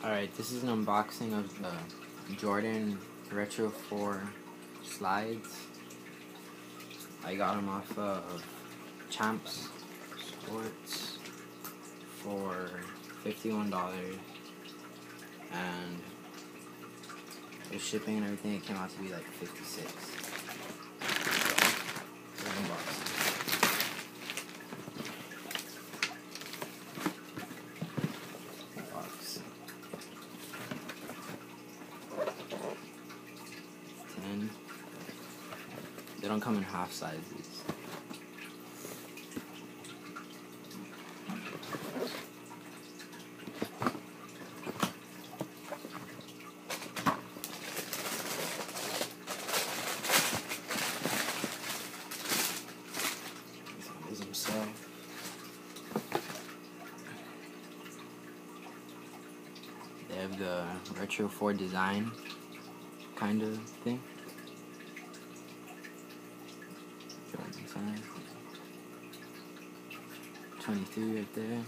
Alright, this is an unboxing of the Jordan Retro 4 slides. I got them off of Champs Sports for $51, and with shipping and everything it came out to be like $56. So, unboxing. They don't come in half sizes. These themselves. They have the Retro 4 design kind of thing. 23 right there.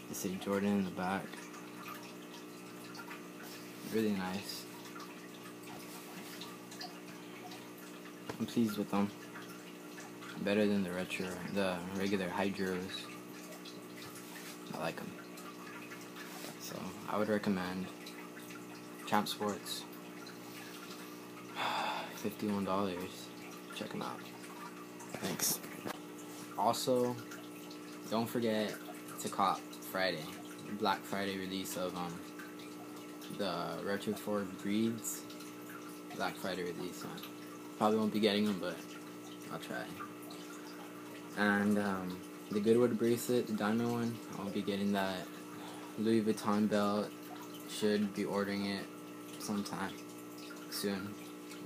You see Jordan in the back. Really nice. I'm pleased with them. Better than the regular Hydros. I like them. So I would recommend Champs Sports. $51. Check them out. Thanks. Also, don't forget to cop Friday, Black Friday release of the Retro 4 Breeds. Black Friday release. Probably won't be getting them, but I'll try. And the Goodwood bracelet, the diamond one, I'll be getting that. Louis Vuitton belt, should be ordering it sometime soon.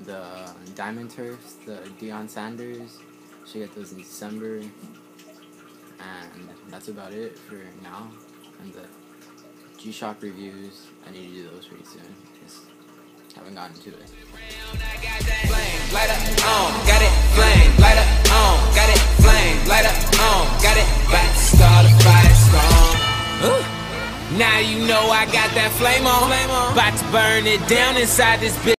The diamond turfs, the Deion Sanders, should get those in December. And that's about it for now. And the G-Shock reviews, I need to do those pretty soon. Just haven't gotten to it. Light up, got it, flame, light up, got it, flame, light up, got it, back to start a fire strong. Now you know I got that flame on, about to burn it down inside this bitch.